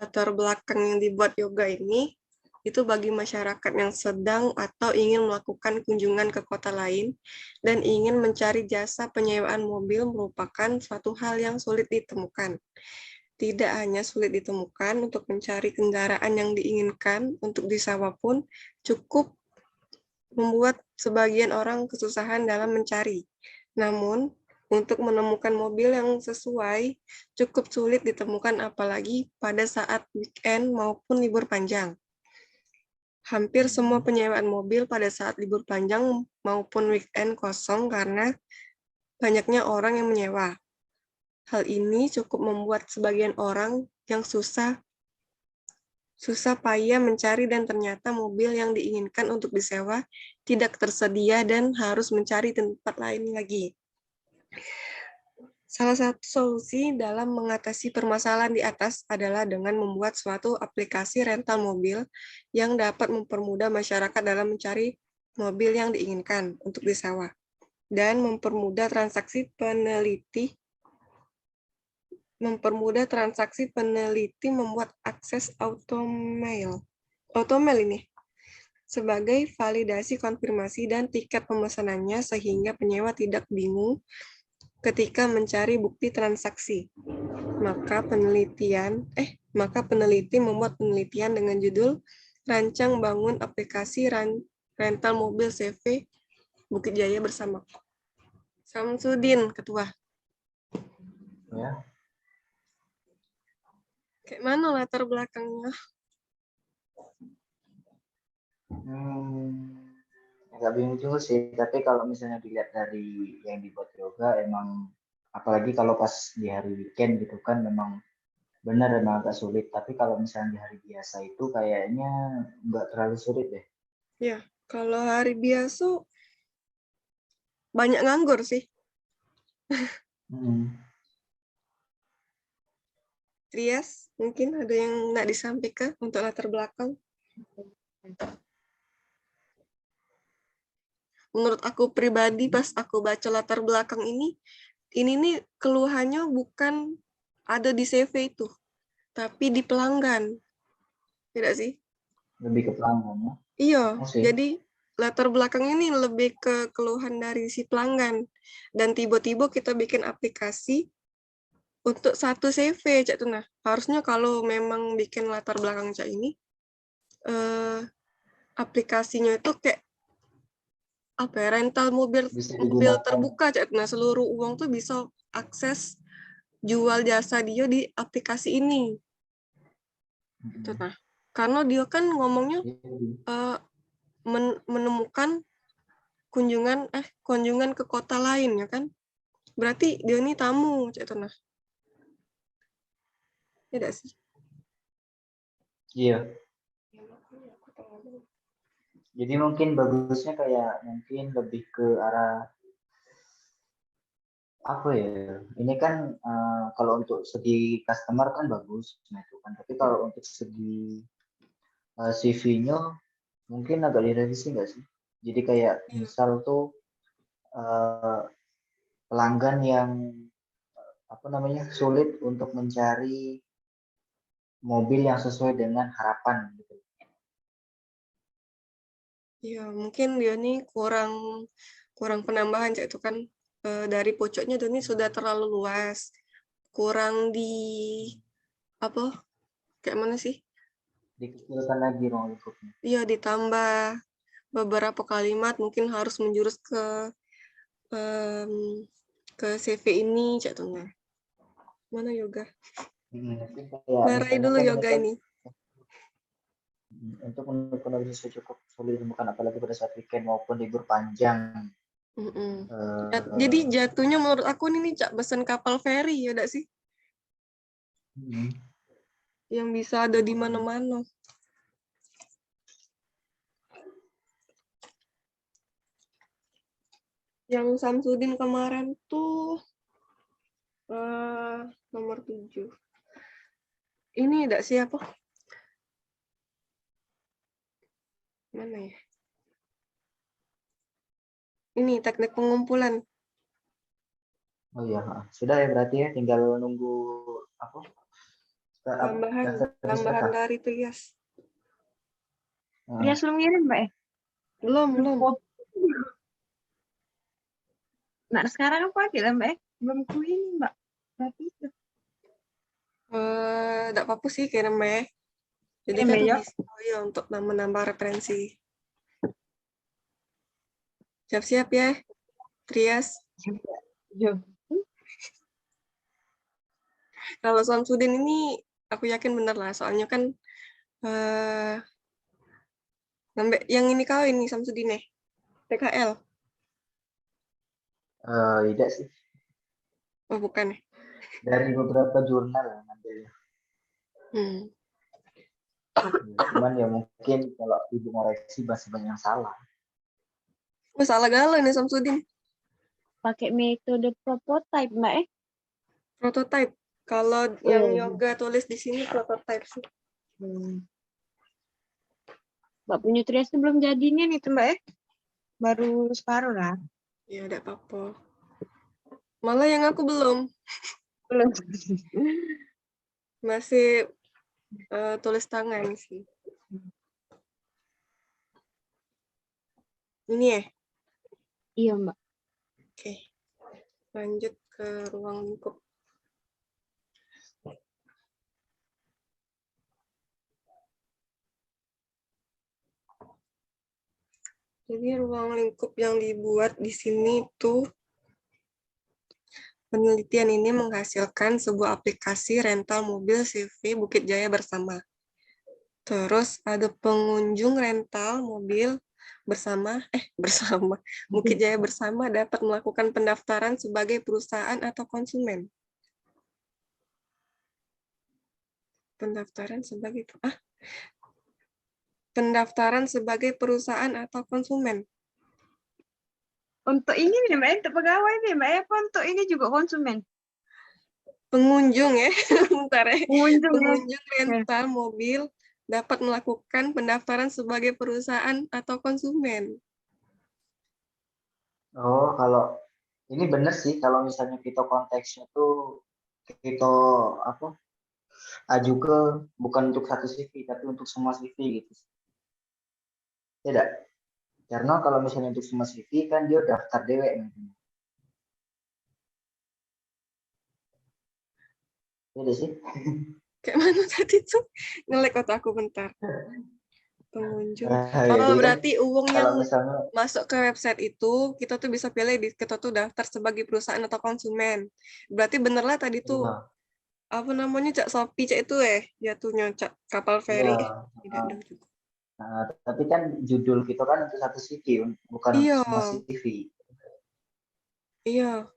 latar belakang yang dibuat yoga ini itu bagi masyarakat yang sedang atau ingin melakukan kunjungan ke kota lain dan ingin mencari jasa penyewaan mobil merupakan suatu hal yang sulit ditemukan. Tidak hanya sulit ditemukan untuk mencari kendaraan yang diinginkan untuk disewa pun cukup membuat sebagian orang kesusahan dalam mencari. Namun, untuk menemukan mobil yang sesuai cukup sulit ditemukan apalagi pada saat weekend maupun libur panjang. Hampir semua penyewaan mobil pada saat libur panjang maupun weekend kosong karena banyaknya orang yang menyewa. Hal ini cukup membuat sebagian orang yang susah payah mencari dan ternyata mobil yang diinginkan untuk disewa tidak tersedia dan harus mencari tempat lain lagi. Salah satu solusi dalam mengatasi permasalahan di atas adalah dengan membuat suatu aplikasi rental mobil yang dapat mempermudah masyarakat dalam mencari mobil yang diinginkan untuk disewa dan mempermudah transaksi peneliti membuat akses automail ini sebagai validasi konfirmasi dan tiket pemesanannya sehingga penyewa tidak bingung ketika mencari bukti transaksi. Maka peneliti membuat penelitian dengan judul Rancang Bangun Aplikasi Rental Mobil CV Bukit Jaya bersama Samsudin, Ketua. Ya. Kayak mana latar belakangnya? Agak bingung juga sih, tapi kalau misalnya dilihat dari yang dibuat yoga, emang apalagi kalau pas di hari weekend gitu kan, memang benar emang agak sulit. Tapi kalau misalnya di hari biasa itu kayaknya nggak terlalu sulit deh. Ya, kalau hari biasa banyak nganggur sih. Trias, mungkin ada yang nak disampaikan untuk latar belakang? Menurut aku pribadi, pas aku baca latar belakang ini nih keluhannya bukan ada di CV itu, tapi di pelanggan. Tidak sih? Lebih ke pelanggan ya. Iya, Oh, sih. jadi latar belakang ini lebih ke keluhan dari si pelanggan. Dan tiba-tiba kita bikin aplikasi untuk satu CV, Cak Tuna. Harusnya kalau memang bikin latar belakang Cak ini, aplikasinya itu kayak apa ya, rental mobil Bisa mobil digunakan. terbuka, Cak Tuna. Seluruh uang tuh bisa akses jual jasa dia di aplikasi ini. Gitu, nah. Karena dia kan ngomongnya menemukan kunjungan ke kota lain ya kan. Berarti dia ini tamu, Cak Tuna. Tidak sih? Iya. Jadi mungkin bagusnya kayak mungkin lebih ke arah apa ya? Ini kan kalau untuk segi customer kan bagus, nah itu kan. Tapi kalau untuk segi CV-nya mungkin agak direvisi nggak sih? Jadi kayak misal tuh pelanggan yang apa namanya sulit untuk mencari mobil yang sesuai dengan harapan gitu. Ya, mungkin dia nih kurang penambahan, Cak, itu kan dari pojoknya dia ini sudah terlalu luas. Kurang di apa? Kayak mana sih? Dikecilkan lagi ruang lingkupnya. Iya, ditambah beberapa kalimat mungkin harus menjurus ke CV ini, Cak Tuna. Mana yoga? Kayak Barai misalnya dulu kan ini yoga kan ini. untuk menurut cukup sulit ditemukan apalagi pada saat weekend maupun libur panjang. Jadi jatuhnya menurut aku ini Cak pesan kapal feri ya enggak sih? Yang bisa ada di mana-mana. Yang Samsudin kemarin tuh nomor 7. Ini enggak sih apa? Mana ya? Ini teknik pengumpulan. Oh iya, sudah ya berarti ya tinggal nunggu apa? Tambahan Daftar siapa? dari Trias. Dia belum ngirim, Mbak ya? Belum. Nah, sekarang apa aja lah, Mbak ya? Belum ku ini, Mbak. Berarti itu. Nggak apa-apa sih kirim ya. Jadi Kirim kan ya? bisa ya untuk menambah referensi. Siap-siap ya, Trias. Yo. Kalau Samsudin ini aku yakin bener lah, soalnya kan yang ini kau ini Samsudin nih, PKL. Tidak sih. Oh bukan ya? Dari beberapa jurnal ngambilnya. Cuman ya mungkin kalau ibu ngoreksi masih banyak yang salah. Oh, salah galau nih Samsudin. Pakai metode prototype, Mbak ya? Prototype. Kalau yang yoga tulis di sini prototype sih. Mbak punya Trias itu belum jadinya nih, Mbak ya? Baru separuh lah. Ya, tidak apa-apa. Malah yang aku belum. Belum. Masih tulis tangan sih. Ini ya? Iya, Mbak. Oke. Lanjut ke ruang lingkup. Jadi ruang lingkup yang dibuat di sini tuh penelitian ini menghasilkan sebuah aplikasi rental mobil CV Bukit Jaya bersama. Terus ada pengunjung rental mobil bersama Bukit Jaya bersama dapat melakukan pendaftaran sebagai perusahaan atau konsumen. Pendaftaran sebagai perusahaan atau konsumen. Untuk ini nih, Mbak, untuk pegawai nih, Mbak, apa untuk ini juga konsumen? Pengunjung ya, bentar ya. Pengunjung rental mobil dapat melakukan pendaftaran sebagai perusahaan atau konsumen. Oh, kalau ini benar sih kalau misalnya kita konteksnya tuh kita aju ke bukan untuk satu CV tapi untuk semua CV gitu. Tidak. Karena kalau misalnya untuk semua CV kan dia daftar dewek gitu. Iya sih. Kayak mana tadi tuh? Nge-lag otak aku bentar. Pengunjung. Jadi Berarti uang yang misalnya masuk ke website itu, kita tuh bisa pilih, kita tuh daftar sebagai perusahaan atau konsumen. Berarti bener lah tadi tuh, apa namanya, Cak Shopee, Cak itu jatuhnya, Cak kapal feri. Tidak ada juga. Tapi kan judul kita kan untuk satu CV, bukan untuk semua CV. Iya.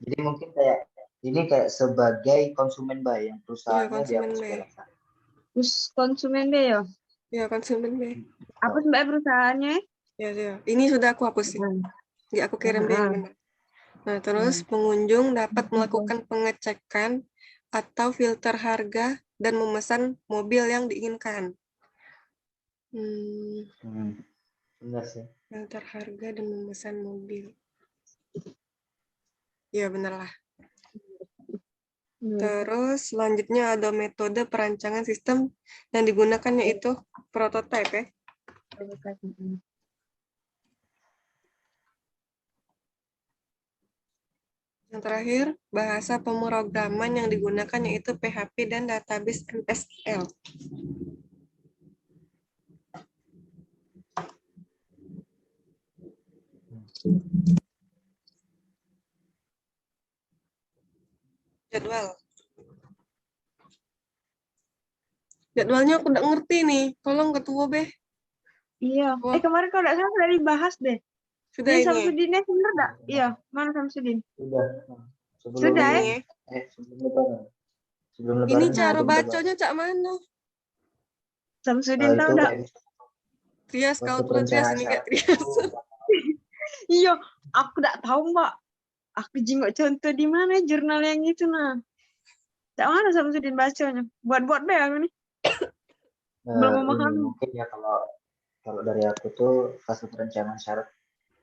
Jadi mungkin kayak sebagai konsumen bay yang perusahaannya dihapus pelekan. Terus konsumen deh ya? Iya, konsumen deh. Apa Mbak perusahaannya? Ya. Ini sudah aku hapus sih. Jadi aku kirim deh yang benar. Nah, terus pengunjung dapat melakukan pengecekan atau filter harga dan memesan mobil yang diinginkan. Benar sih. Filter harga dan memesan mobil. Ya, benar lah. Terus selanjutnya ada metode perancangan sistem yang digunakan yaitu prototype ya. Yang terakhir, bahasa pemrograman yang digunakan yaitu PHP dan database MSL. Jadwalnya aku udah ngerti nih. Tolong ketua Beh. Iya. Kemarin kalau nggak salah sudah dibahas deh. Sudah ini ini. Samsudinnya bener nggak? Iya. Mana Samsudin? Sudah. Sudah ya? Sebelum lebaran. Ini cara bacanya Cak mana? Samsudin tahu nggak? Trias, kau tuh Trias ini kayak Trias. Iya, aku nggak tahu Mbak. Aku jenguk contoh di mana jurnal yang itu nah. Tak mana Samsudin bacanya? Buat deh aku nih. Belum memahami. Mungkin ya kalau dari aku tuh fase perencanaan syarat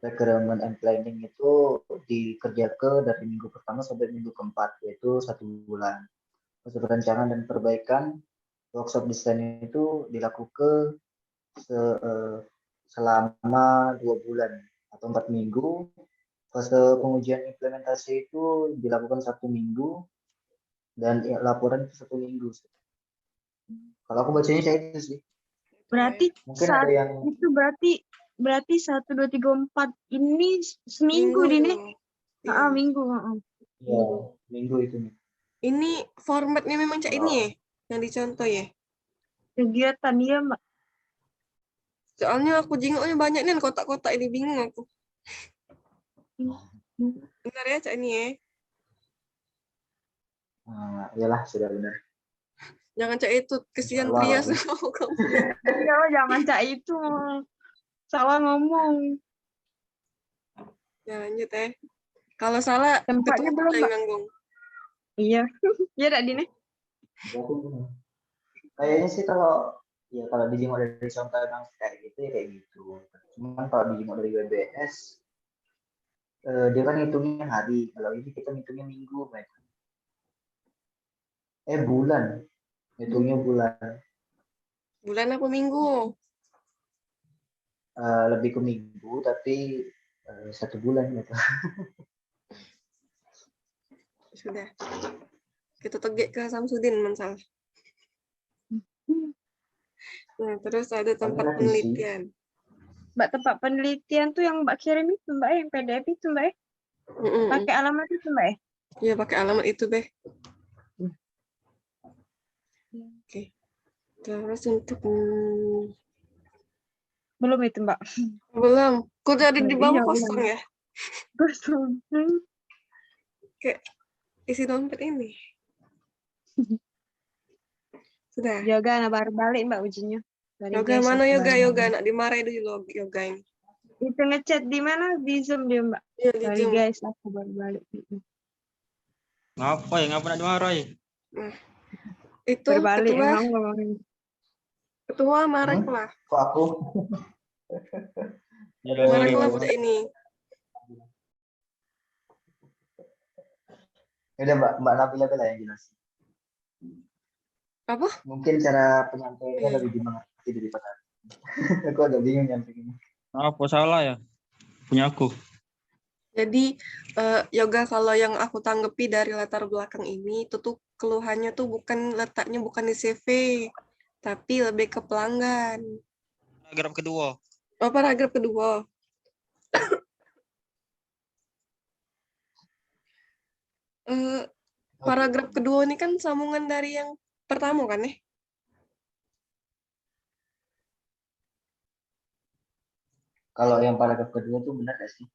requirement and planning itu dikerjakan dari minggu pertama sampai minggu keempat, yaitu 1 bulan. Proses perencanaan dan perbaikan workshop desain itu dilakukan selama 2 bulan atau 4 minggu. Fase pengujian implementasi itu dilakukan 1 minggu dan laporan itu 1 minggu. Kalau aku bacanya kayak itu sih. Berarti Mungkin saat ada yang itu berarti 1, 2, 3, 4 ini seminggu Minggu Dine. loh. Iya. Minggu. ya minggu itu nih. Ini formatnya memang cak ini ya, yang dicontoh ya. Kegiatan dia, Mbak. Soalnya aku jingoknya banyak nih kotak-kotak ini, bingung aku. Bentar ya cak ini ya. Iyalah sudah benar. Jangan cak itu, kesian Allah, Trias. Iya, jangan cak itu. Salah ngomong. Ya lanjut ya. Kalau salah, Tempatnya ketua belum, yang Mbak. nanggung. Iya. Iya, Dak Dine. Berarti benar. Kayaknya sih kalau dijenguk dari contoh emang kayak gitu ya kayak gitu. Cuman kalau dijenguk dari WBS, dia kan ngitungnya hari. Kalau ini kita ngitungnya minggu, mereka. Bulan. Ngitungnya bulan. Bulan apa minggu? Lebih ke minggu, tapi 1 bulan gitu. Sudah. Kita tegak ke Samsudin, masalah. Nah, terus ada tempat Tapi revisi. penelitian. Mbak, tempat penelitian tuh yang Mbak kirim itu, Mbak, yang PDF itu, Mbak. Pakai alamat itu, Mbak. Iya, pakai alamat itu, Beh. Oke. Terus untuk Belum itu, Mbak. belum. Kok jadi di bawah Iya, kosong belum. ya? Kosong. Kayak isi dompet ini. Sudah. Yoga, nah baru balik, Mbak, ujinya. Dari Yoga guys, mana aku yoga? baru Yoga balik. nak dimarahin dulu yoga ini. Itu ngechat di mana? Di Zoom dia, Mbak. Iya, di Dari Zoom. guys, aku baru balik. Ngapa ya? Ngapa nak dimarahi? Nah, itu Berbalik ketua emang ngomongin. Marek lah. Kok aku? Marek lah budak ini. Udah Mbak Nabila lah yang jelas. Apa? Mungkin cara penyampaiannya Iya. lebih dimengerti daripada aku agak bingung nyampainya. Apa salah ya? Punya aku. Jadi yoga kalau yang aku tanggepi dari latar belakang ini itu tuh keluhannya tuh letaknya bukan di CV, tapi lebih ke pelanggan. Paragraf kedua. Oh, paragraf kedua. Paragraf kedua ini kan sambungan dari yang pertama kan ya? Kalau yang paragraf kedua tuh benar gak sih?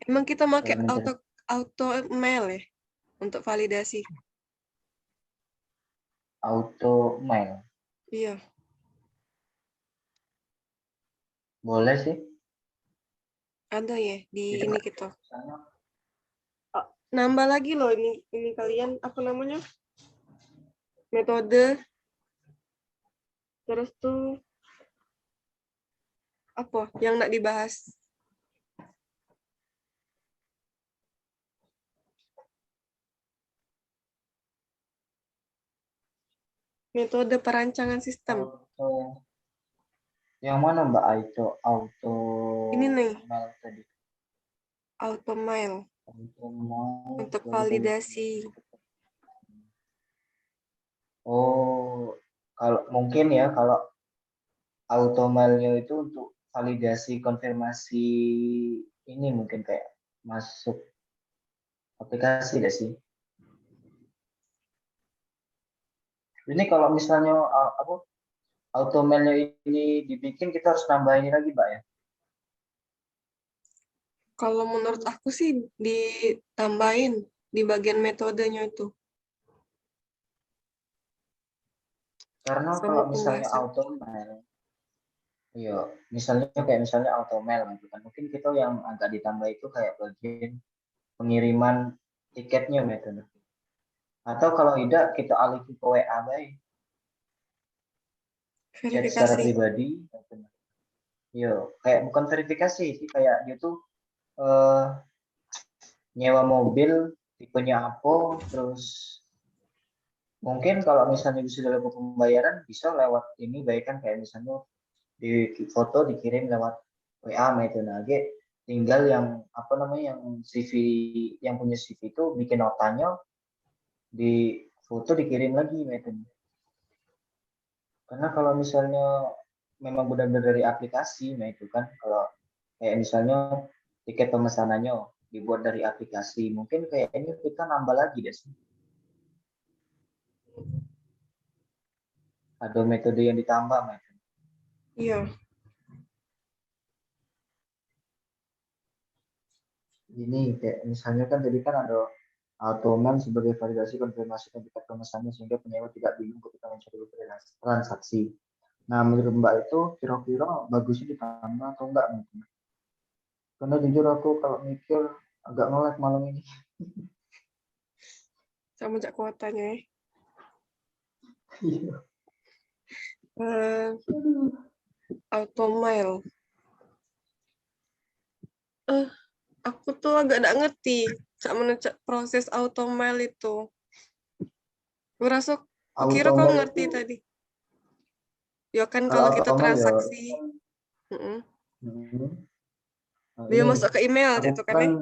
Emang kita pakai Kalau auto mail ya untuk validasi? auto mail. Iya. Boleh sih. Ada ya di Jadi, ini kita. misalnya, Nambah lagi loh ini kalian apa namanya? Metode. Terus tuh apa yang nak dibahas? Metode perancangan sistem. yang mana Mbak auto Ini nih, mail tadi? auto mail Auto mail, untuk lalu validasi. Oh, kalau mungkin ya kalau auto mailnya itu untuk validasi konfirmasi ini mungkin kayak masuk aplikasi gak sih? Ini kalau misalnya auto mailnya ini dibikin kita harus nambah ini lagi Mbak ya? Kalau menurut aku sih ditambahin di bagian metodenya itu. Karena Sama kalau misalnya pembahasan. auto mail, iya, misalnya auto mail gitu kan, mungkin kita yang agak ditambah itu kayak bagian pengiriman tiketnya metode. Atau kalau tidak kita alih ke WA baik, chat secara Verifikasi. pribadi. Iya, kayak bukan verifikasi sih, kayak dia tuh nyewa mobil tipenya apa, terus Mungkin kalau misalnya bisa lewat pembayaran bisa lewat ini baik kan kayak misalnya di foto dikirim lewat WA itu nah tinggal yang apa namanya yang CV yang punya CV itu bikin notanya di foto dikirim lagi itu. Karena kalau misalnya memang benar-benar dari aplikasi nah itu kan kalau kayak misalnya tiket pemesanannya dibuat dari aplikasi mungkin kayaknya kita nambah lagi deh sih. Ada metode yang ditambah Maiken. Iya. Ini kayak misalnya kan tadi kan ada automan sebagai validasi konfirmasi tiket pemesannya sehingga penyewa tidak bingung ketika mencari transaksi. Nah, menurut Mbak itu kira-kira bagusnya ditambah atau enggak mungkin? Karena jujur aku kalau mikir agak nge-lag malam ini. Sama jak kuotanya ya. Iya. Automile. Aku tuh agak gak ngerti proses automile itu. Kukira kau Automan ngerti itu tadi. Ya kan kalau kalau kita automan ya transaksi, nah, dia ini masuk ke email aku itu kan kan ya.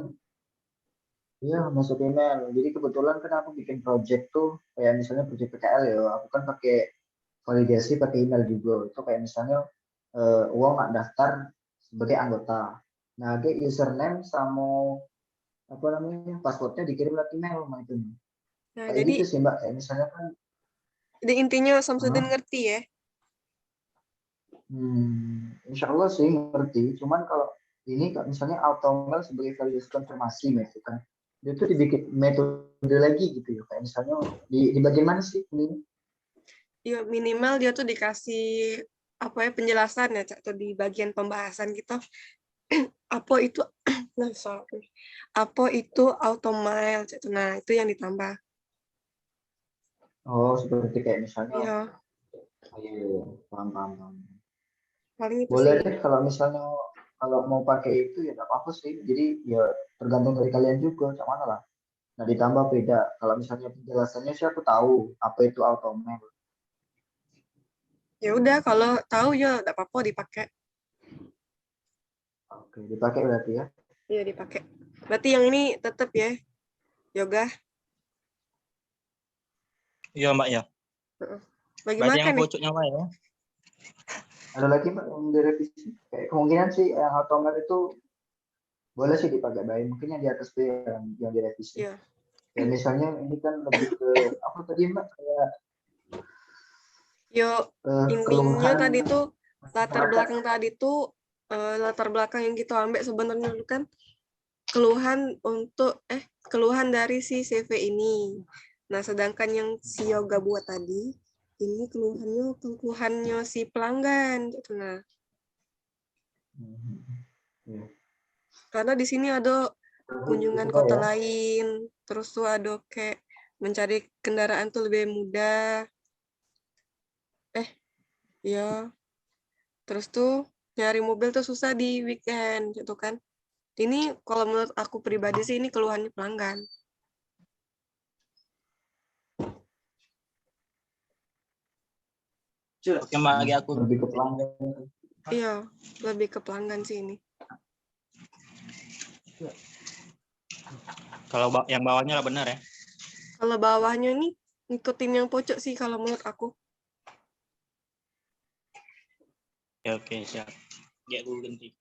iya masuk email. Jadi kebetulan kan aku bikin project tuh kayak misalnya project PKL ya. Aku kan pakai validasi pakai email juga. Itu kayak misalnya uang nak daftar sebagai anggota. Nah, username sama apa namanya passwordnya dikirim lewat email sama itu. Nah, Kayak jadi gitu sih Mbak. Kayak misalnya kan, intinya Samsudin ngerti ya. insya Allah sih ngerti. Cuman kalau ini misalnya automail sebagai validasi konfirmasi gitu kan. Dia tuh dibikin metode lagi gitu ya. Kayak misalnya di bagian mana sih ini? Ya minimal dia tuh dikasih apa ya penjelasan ya Cak, tuh di bagian pembahasan gitu. Apa itu nah, sorry. Apa itu automile Cak, tuh. Nah, itu yang ditambah. Oh, seperti kayak misalnya, Iya, iya, paham, paham, paham. paling itu Boleh sih. deh kalau misalnya kalau mau pakai itu ya nggak apa-apa sih. Jadi ya tergantung dari kalian juga, sama mana lah. Nah ditambah beda. Kalau misalnya penjelasannya sih aku tahu apa itu automail. Ya udah kalau tahu ya enggak apa-apa dipakai. Oke, dipakai berarti ya. Iya, dipakai. Berarti yang ini tetap ya, yoga. Iya Mbak ya. Bagi Berarti makan yang nih. pucuknya Mbak ya. Ada lagi Mbak yang direvisi? Kayak kemungkinan sih yang automail itu boleh sih dipakai baik. Mungkin yang di atas itu yang direvisi. Iya. Ya misalnya ini kan lebih ke apa tadi Mbak kayak Yo, intinya keluhan tadi tuh masyarakat. latar belakang yang kita ambil sebenarnya itu kan keluhan keluhan dari si CV ini. Nah, sedangkan yang si Yoga buat tadi ini keluhannya si pelanggan gitu. Nah, Ya. karena di sini ada kunjungan Juga kota ya. lain, terus tuh ada kayak mencari kendaraan tuh lebih mudah. Ya, terus tuh nyari mobil tuh susah di weekend gitu kan. Ini kalau menurut aku pribadi sih ini keluhannya pelanggan. Oke Mbak bagi aku. Lebih ke pelanggan. Iya, lebih ke pelanggan sih ini. Kalau yang bawahnya lah benar ya. Kalau bawahnya ini ngikutin yang pojok sih kalau menurut aku. Oke siap. Ya gue ganti.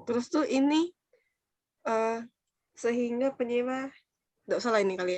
Terus tuh ini sehingga penyewa, nggak salah ini kali ya.